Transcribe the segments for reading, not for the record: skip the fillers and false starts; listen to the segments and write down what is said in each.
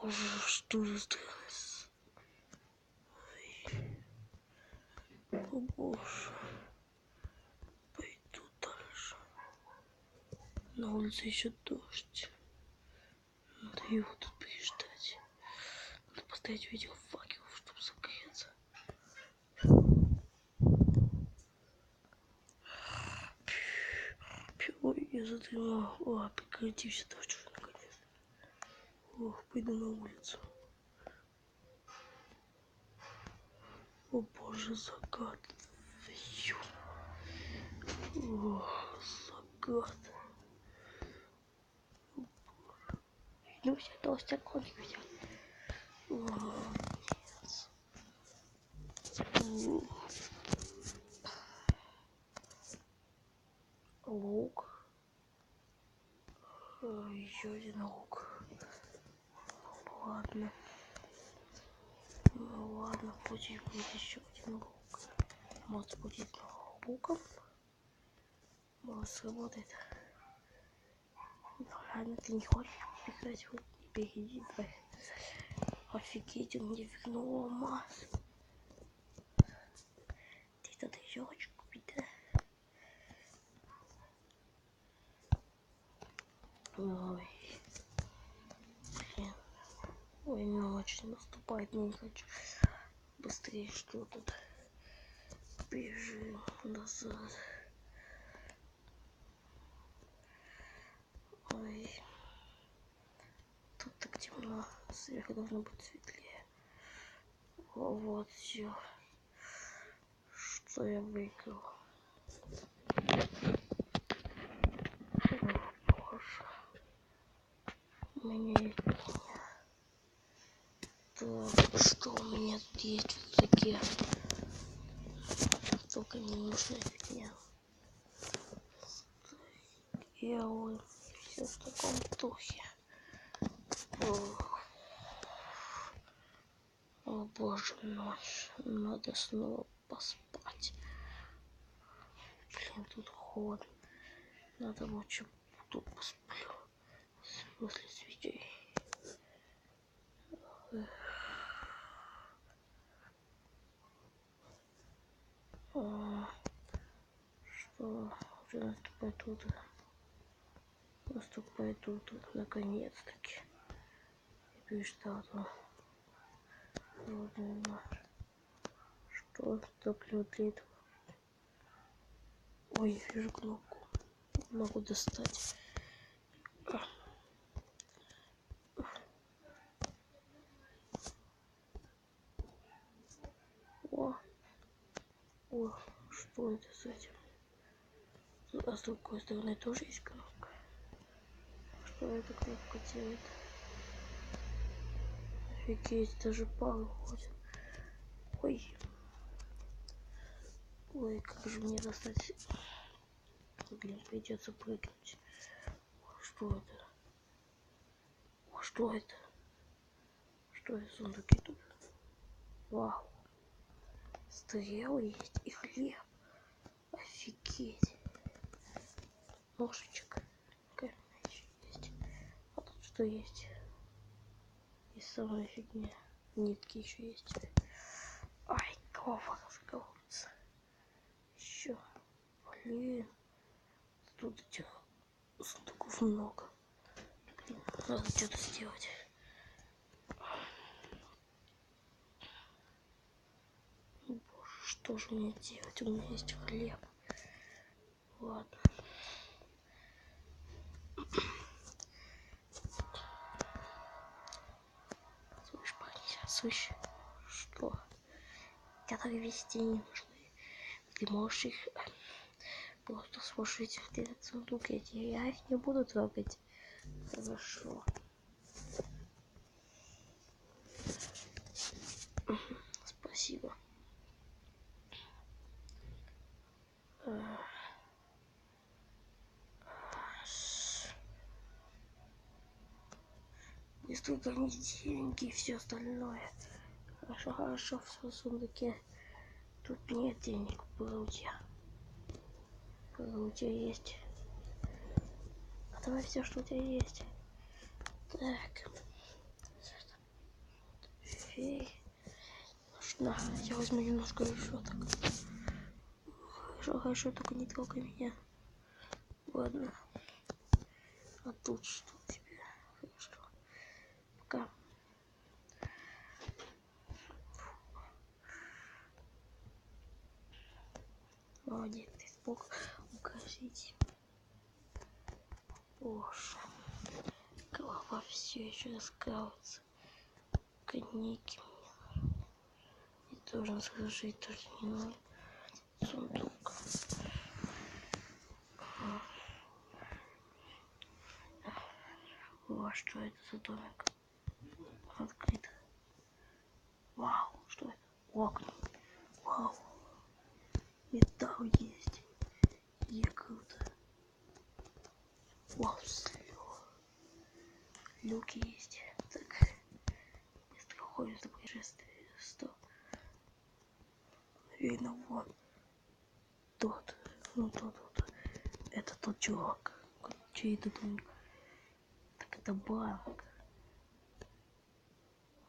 Боже, что сделалось? О боже. Пойду дальше. На улице еще дождь. Надо его тут переждать. Надо поставить видео факелов, чтобы согреться. Ой, я задремал. О, прекратился дождь уже наконец. Ох, пойду на улицу. О боже, закат. Ох, закат. Ну все, толстяк кончился. Лук. Еще один лук. Ладно. Ну ладно, пусть будет еще один лук. Может будет луком. Может сработает. Ладно, ты не хочешь бегать, вот не беги, давай. Офигеть, он мне вернул алмаз. Ты что-то еще хочешь купить, да? Ой. Блин. Ой, ночь наступает, не хочу. Быстрее что тут? Бежим назад. Ой. Тут так темно. Сверху должно быть светлее. О, вот все. Что я выиграл. О, боже. У меня есть... Так, что у меня тут есть в рюкзаке? Только ненужная фигня. Делаю все в таком духе. О боже, ночь. Надо снова поспать. Блин, тут холодно. Надо лучше тут посплю. После свечей. Что? Уже наступает утро. Наступает утро. Наконец-таки. Я перестал там. Что так для этого? Ой, я вижу кнопку. Могу достать. О, что это с этим? А с другой стороны тоже есть кнопка. Что эта кнопка делает? Офигеть, даже пары ходят. Ой. Ой, как же мне достать? Блин, придется прыгнуть. Что это? О, что это? Что это сундуки тут? Вау. Стрелы есть и хлеб. Офигеть. Ножичек. Камень еще есть. А тут что есть? И самая фигня. Нитки еще есть. Ай, голова разголится. Еще. Блин. Тут этих сундуков много. Блин, надо что-то сделать. Боже, что же мне делать? У меня есть хлеб. Ладно. Слышь, парень, слышь, что? Которые вести не нужны. Ты можешь их просто сложить в этот сундук. Я их не буду трогать. Хорошо. Спасибо. Здесь только не деньги и все остальное. Хорошо, хорошо, в сундуке. Тут нет денег, было у тебя. Было у тебя есть. А давай все, что у тебя есть. Так. Фей. На, я возьму немножко решеток. Хорошо, хорошо, только не трогай меня. Ладно. А тут что тебе? Хорошо. Пока. Молодец, ты смог укротить. Боже. Голова все еще раскалывается. Коньки мне. И должен сложить тоже не надо. Сундук. О, что это за домик? Открыто. Вау, что это? Окна. Вау. Металл есть. И круто. Вау, люки есть. Так. Быстро ходим за происшествие. Стоп. Наверное, вот. Тот. Ну, тот. Это тот чувак. Чей это домик? Так это банк.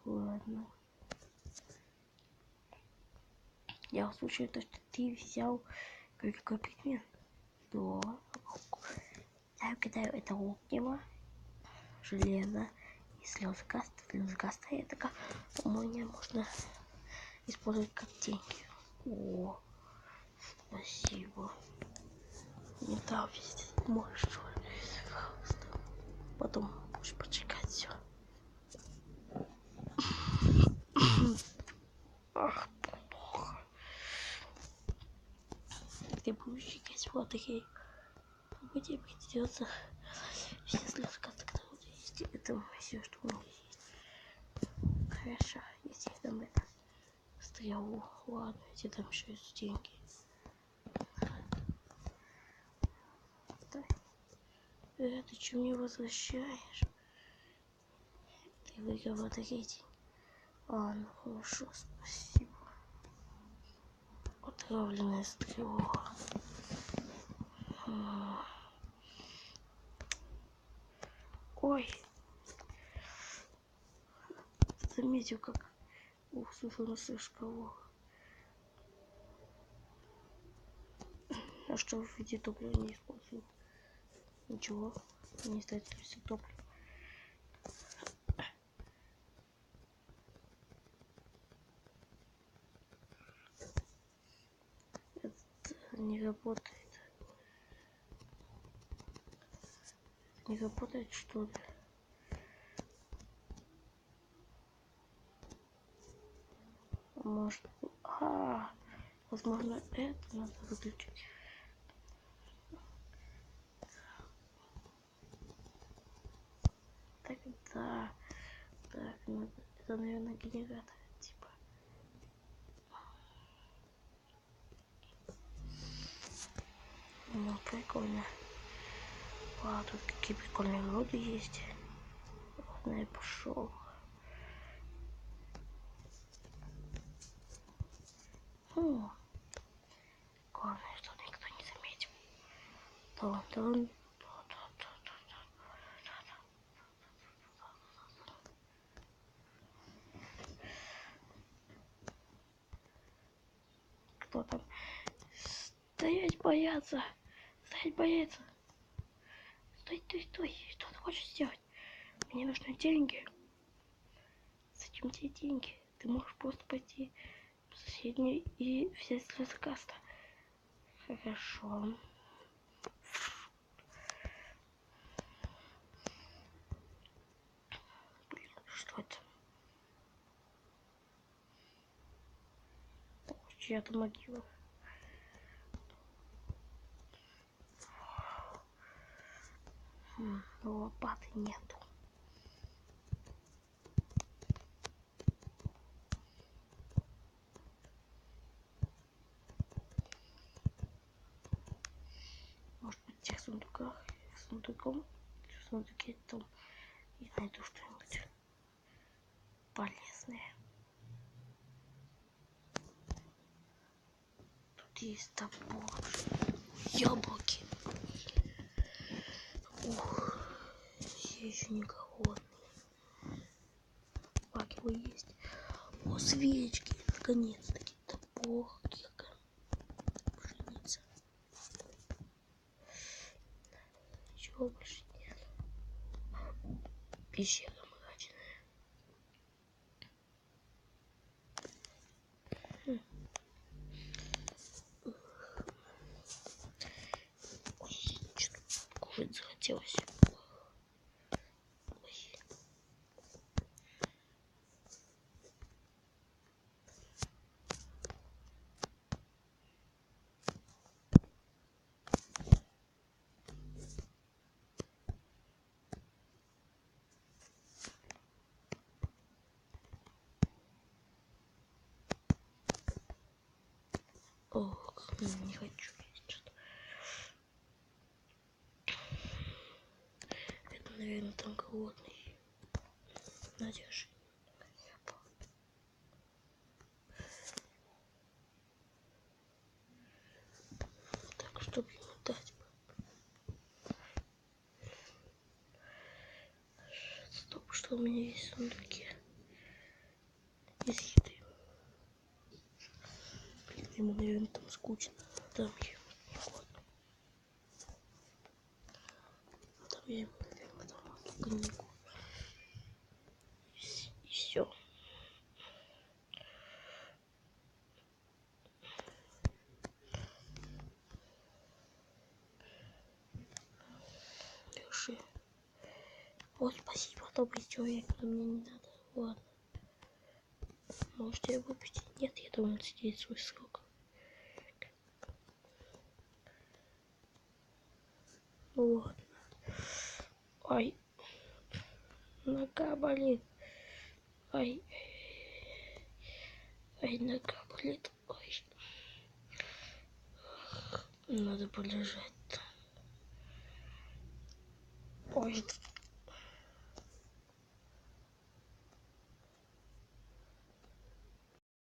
Ладно. Я услышал то, что ты взял какой предмет. Да. Я кидаю это огнево, железо и слезы каста. Слезы каста это как мне можно использовать как деньги. О, спасибо. Не дал везде. Можешь, пожалуйста. Потом будешь поджигать все. Ах, плохо. Ты будешь чекать вот такие. Тебе придется все слезы каста, которые у тебя есть. Это все, что у меня есть. Хорошо, если я дам это стрелу. Ладно, я тебе дам еще есть деньги. Ты что мне возвращаешь? Ты выиграл вот такие деньги. А, ну хорошо, спасибо. Отравленная стрела. Ой. Заметил, как услышал слышкого. А что в виде топлива не использую? Ничего, не стать топлива. Это не работает. Не работает, что ли? Может, возможно, это надо выключить. Так, да. Так, надо. Это, наверное, генератор, типа. Ну, прикольно. Вау, тут какие прикольные роды есть. Ладно, я пошел. Главное, что никто не заметил. Тон. Кто там? Стоять бояться. Стоять бояться. Стой. Что ты хочешь сделать? Мне нужны деньги. Зачем тебе деньги? Ты можешь просто пойти в соседнюю и взять слезы каста. Хорошо. Блин, что это? Чья-то могила. Лопаты нету. Может быть, в тех сундуках, в сундуке там я найду что-нибудь полезное. есть топор. Яблоки. Ух, я еще не голодный. Факелы есть. О, свечки. Наконец-таки топор, кирка, пшеница. Ничего больше нет. Пещера мрачная. Ой, что-то кушать захотелось. Ох, не хочу есть что-то. Это, наверное, там голодный. Надержи. Так, чтобы ему дать. Стоп, что у меня есть в сундуке. Из еды. Блин, ему, наверное, там скучно. Там ему не годно. Там я ему, наверное, там эту книгу. И все. Держи. Вот, спасибо, добрый человек, но мне не надо. Ладно. Можете выпустить? Нет, я должен сидеть свой срок. Ну ладно. Ай. Нога болит. Ай. Ай, нога болит. Ой. Надо полежать. Ой.